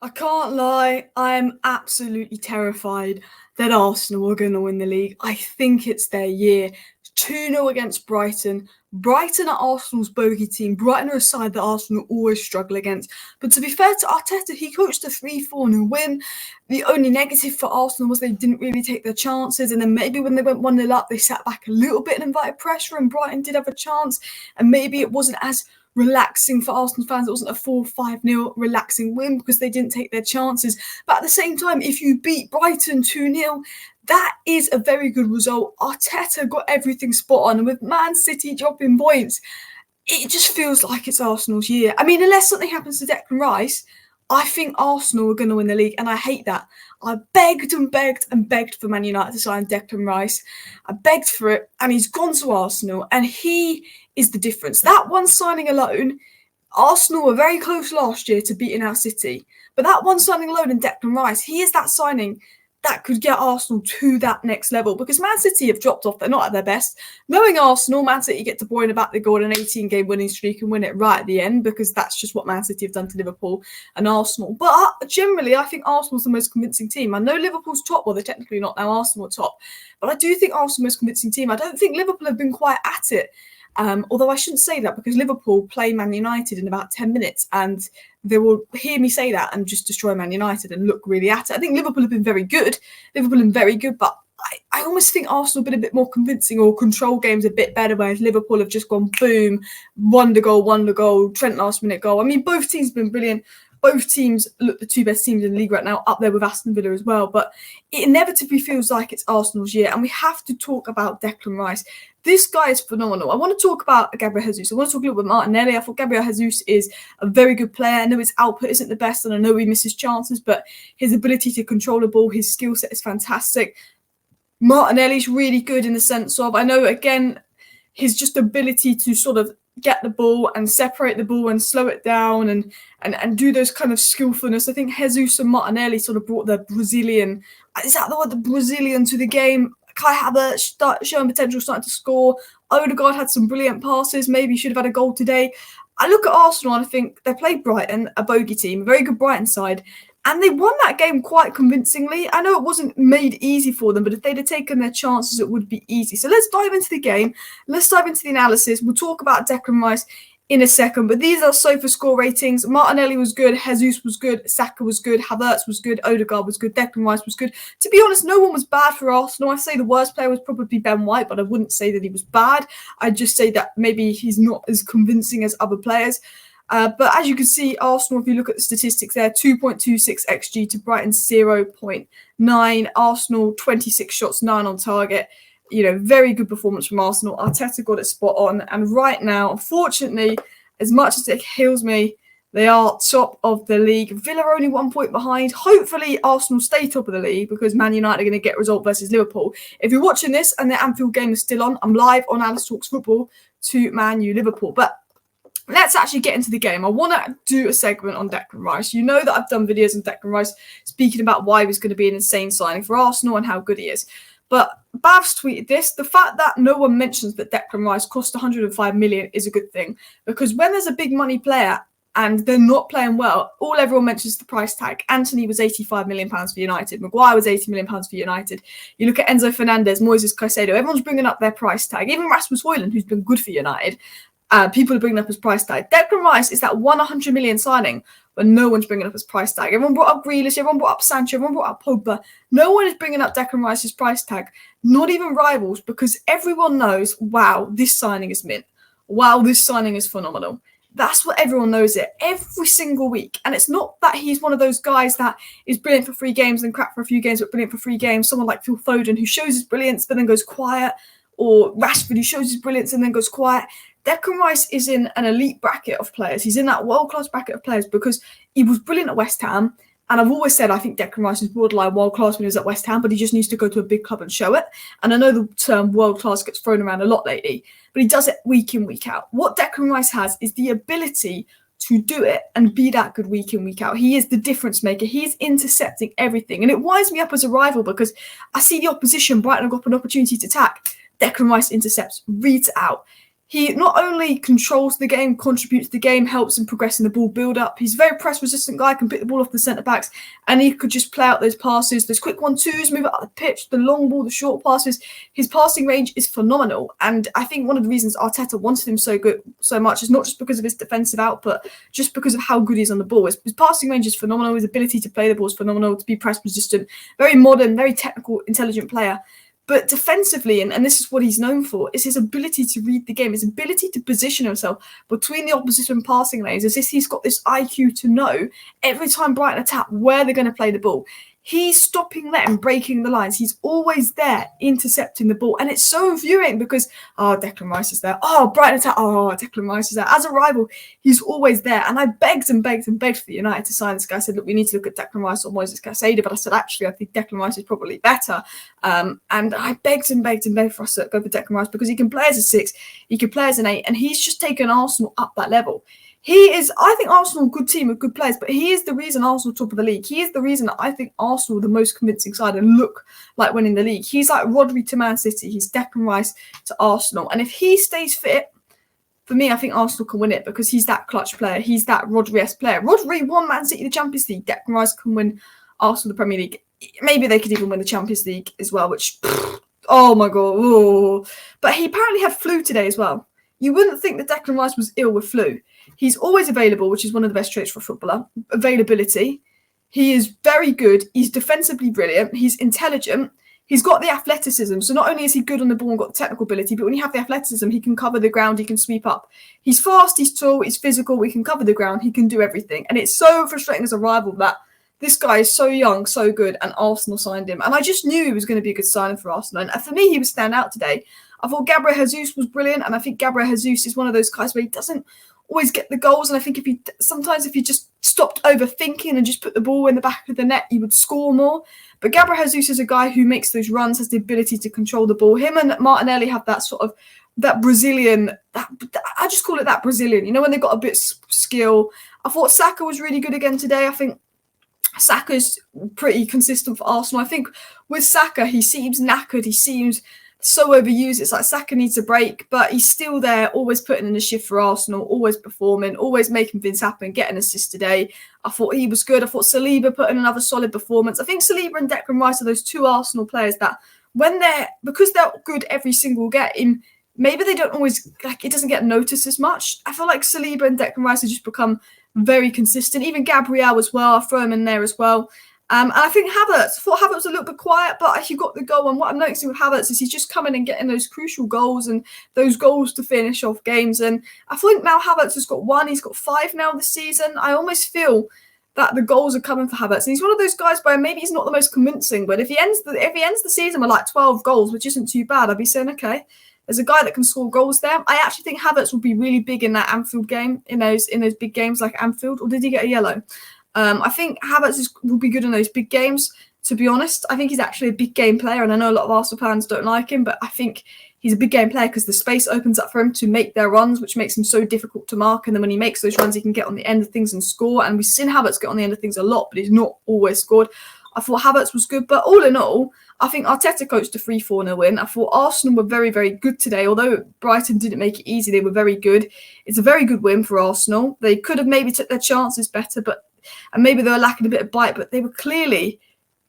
I can't lie, I'm absolutely terrified that Arsenal are going to win the league. I think it's their year. 2-0 against Brighton. Brighton are Arsenal's bogey team. Brighton are a side that Arsenal always struggle against. But to be fair to Arteta, he coached a 3-4-0 win. The only negative for Arsenal was they didn't really take their chances. And then maybe when they went 1-0 up, they sat back a little bit and invited pressure, and Brighton did have a chance. And maybe it wasn't as relaxing for Arsenal fans. It wasn't a 4-5-0 relaxing win because they didn't take their chances. But at the same time, if you beat Brighton 2-0, that is a very good result. Arteta got everything spot on. And with Man City dropping points, it just feels like it's Arsenal's year. I mean, unless something happens to Declan Rice, I think Arsenal are going to win the league, and I hate that. I begged and begged and begged for Man United to sign Declan Rice. I begged for it, and he's gone to Arsenal, and he is the difference. That one signing alone, Arsenal were very close last year to beating our City, but that one signing alone in Declan Rice, he is that signing that could get Arsenal to that next level, because Man City have dropped off. They're not at their best. Knowing Arsenal, Man City get to boring about the goal an 18-game winning streak and win it right at the end, because that's just what Man City have done to Liverpool and Arsenal. But generally, I think Arsenal's the most convincing team. I know Liverpool's top. Well, they're technically not now. Arsenal are top. But I do think Arsenal's the most convincing team. I don't think Liverpool have been quite at it. Although I shouldn't say that, because Liverpool play Man United in about 10 minutes and they will hear me say that and just destroy Man United and look really at it. I think Liverpool have been very good. But I almost think Arsenal have been a bit more convincing, or control games a bit better, whereas Liverpool have just gone boom, wonder goal, Trent last minute goal. I mean, both teams have been brilliant. Both teams look the two best teams in the league right now, up there with Aston Villa as well. But it inevitably feels like it's Arsenal's year. And we have to talk about Declan Rice. This guy is phenomenal. I want to talk about Gabriel Jesus. I want to talk a little bit about Martinelli. I thought Gabriel Jesus is a very good player. I know his output isn't the best, and I know he misses chances, but his ability to control the ball, his skill set is fantastic. Martinelli's really good in the sense of, I know, again, his just ability to sort of get the ball and separate the ball and slow it down and do those kind of skillfulness. I think Jesus and Martinelli sort of brought the Brazilian, is that the word, the Brazilian to the game? Kai Havertz showing potential, starting to score. Odegaard had some brilliant passes. Maybe he should have had a goal today. I look at Arsenal and I think they played Brighton, a bogey team, a very good Brighton side, and they won that game quite convincingly. I know it wasn't made easy for them, but if they'd have taken their chances, it would be easy. So let's dive into the game. Let's dive into the analysis. We'll talk about Declan Rice in a second, but these are Sofa score ratings. Martinelli was good, Jesus was good, Saka was good, Havertz was good, Odegaard was good, Declan Rice was good. To be honest, no one was bad for Arsenal. I say the worst player was probably Ben White, but I wouldn't say that he was bad. I'd just say that maybe he's not as convincing as other players. But as you can see, Arsenal, if you look at the statistics there, 2.26 XG to Brighton's 0.9. Arsenal, 26 shots, 9 on target. You know, very good performance from Arsenal. Arteta got it spot on. And right now, unfortunately, as much as it kills me, they are top of the league. Villa are only 1 point behind. Hopefully, Arsenal stay top of the league, because Man United are going to get a result versus Liverpool. If you're watching this and the Anfield game is still on, I'm live on Alice Talks Football to Man U Liverpool. But let's actually get into the game. I want to do a segment on Declan Rice. You know that I've done videos on Declan Rice speaking about why he was going to be an insane signing for Arsenal and how good he is. But Bav's tweeted this. The fact that no one mentions that Declan Rice cost 105 million is a good thing, because when there's a big money player and they're not playing well, all everyone mentions is the price tag. Anthony was £85 million for United. Maguire was £80 million for United. You look at Enzo Fernandez, Moises Caicedo, everyone's bringing up their price tag. Even Rasmus Højlund, who's been good for United, people are bringing up his price tag. Declan Rice is that 100 million signing, but no one's bringing up his price tag. Everyone brought up Grealish, everyone brought up Sancho, everyone brought up Pogba. No one is bringing up Declan Rice's price tag, not even rivals, because everyone knows, wow, this signing is mint. Wow, this signing is phenomenal. That's what everyone knows it every single week. And it's not that he's one of those guys that is brilliant for 3 games and crap for a few games, but brilliant for 3 games. Someone like Phil Foden, who shows his brilliance but then goes quiet, or Rashford, who shows his brilliance and then goes quiet. Declan Rice is in an elite bracket of players. He's in that world-class bracket of players because he was brilliant at West Ham. And I've always said I think Declan Rice is borderline world-class when he was at West Ham, but he just needs to go to a big club and show it. And I know the term world-class gets thrown around a lot lately, but he does it week in, week out. What Declan Rice has is the ability to do it and be that good week in, week out. He is the difference maker. He is intercepting everything. And it winds me up as a rival, because I see the opposition, Brighton, have got an opportunity to attack. Declan Rice intercepts, reads it out. He not only controls the game, contributes to the game, helps in progressing the ball build-up. He's a very press-resistant guy, can pick the ball off the centre-backs, and he could just play out those passes, those quick 1-2s, move up the pitch, the long ball, the short passes. His passing range is phenomenal, and I think one of the reasons Arteta wanted him so much is not just because of his defensive output, just because of how good he is on the ball. His passing range is phenomenal, his ability to play the ball is phenomenal, to be press-resistant, very modern, very technical, intelligent player. But defensively, and this is what he's known for, is his ability to read the game, his ability to position himself between the opposition passing lanes, as if he's got this IQ to know every time Brighton attack where they're going to play the ball. He's stopping them, breaking the lines. He's always there, intercepting the ball. And it's so infuriating because, Declan Rice is there. Brighton attack. Declan Rice is there. As a rival, he's always there. And I begged and begged and begged for United to sign this guy. I said, look, we need to look at Declan Rice or Moises Caicedo. But I said, actually, I think Declan Rice is probably better. And I begged and begged and begged for us to go for Declan Rice because he can play as a 6, he can play as an 8, and he's just taken Arsenal up that level. He is, I think Arsenal, a good team with good players, but he is the reason Arsenal top of the league. He is the reason that I think Arsenal the most convincing side and look like winning the league. He's like Rodri to Man City. He's Declan Rice to Arsenal. And if he stays fit, for me, I think Arsenal can win it because he's that clutch player. He's that Rodri-esque player. Rodri won Man City the Champions League. Declan Rice can win Arsenal the Premier League. Maybe they could even win the Champions League as well, which, oh my God. Ooh. But he apparently had flu today as well. You wouldn't think that Declan Rice was ill with flu. He's always available, which is one of the best traits for a footballer. Availability. He is very good. He's defensively brilliant. He's intelligent. He's got the athleticism. So not only is he good on the ball and got the technical ability, but when you have the athleticism, he can cover the ground, he can sweep up. He's fast, he's tall, he's physical, he can cover the ground, he can do everything. And it's so frustrating as a rival that this guy is so young, so good, and Arsenal signed him. And I just knew he was going to be a good signing for Arsenal. And for me, he would stand out today. I thought Gabriel Jesus was brilliant, and I think Gabriel Jesus is one of those guys where he doesn't always get the goals. And I think if you just stopped overthinking and just put the ball in the back of the net, you would score more. But Gabriel Jesus is a guy who makes those runs, has the ability to control the ball. Him and Martinelli have that sort of that Brazilian. I just call it that Brazilian. You know, when they've got a bit of skill. I thought Saka was really good again today. I think Saka's pretty consistent for Arsenal. I think with Saka, he seems knackered. He seems so overused. It's like Saka needs a break, but he's still there, always putting in a shift for Arsenal, always performing, always making things happen, getting assists today. I thought he was good. I thought Saliba put in another solid performance. I think Saliba and Declan Rice are those two Arsenal players that because they're good every single game, maybe they don't always, it doesn't get noticed as much. I feel like Saliba and Declan Rice have just become very consistent. Even Gabriel as well, I'll throw him in there as well. And I think I thought Havertz was a little bit quiet, but he got the goal. And what I'm noticing with Havertz is he's just coming and getting those crucial goals and those goals to finish off games. And I think now Havertz has got 1. He's got 5 now this season. I almost feel that the goals are coming for Havertz. And he's one of those guys where maybe he's not the most convincing, but if he ends the season with like 12 goals, which isn't too bad, I'd be saying, okay, there's a guy that can score goals there. I actually think Havertz will be really big in that Anfield game, in those big games like Anfield. Or did he get a yellow? I think Havertz will be good in those big games, to be honest. I think he's actually a big game player, and I know a lot of Arsenal fans don't like him, but I think he's a big game player because the space opens up for him to make their runs, which makes him so difficult to mark. And then when he makes those runs, he can get on the end of things and score. And we've seen Havertz get on the end of things a lot, but he's not always scored. I thought Havertz was good, but all in all, I think Arteta coached a 3-4-0 win. I thought Arsenal were very, very good today. Although Brighton didn't make it easy, they were very good. It's a very good win for Arsenal. They could have maybe took their chances better, and maybe they were lacking a bit of bite, but they were clearly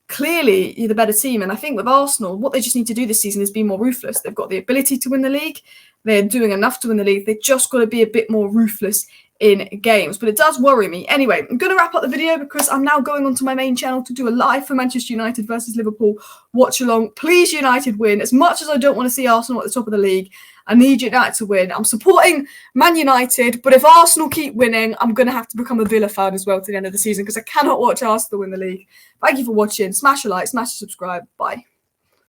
the better team. And I think with Arsenal, what they just need to do this season is be more ruthless. They've got the ability to win the league. They're doing enough to win the league. They've just got to be a bit more ruthless in games. But it does worry me. Anyway, I'm going to wrap up the video because I'm now going onto my main channel to do a live for Manchester United versus Liverpool watch along. Please, United win. As much as I don't want to see Arsenal at the top of the league, I need United to win. I'm supporting Man United, but if Arsenal keep winning, I'm going to have to become a Villa fan as well to the end of the season because I cannot watch Arsenal win the league. Thank you for watching. Smash a like, smash a subscribe. Bye.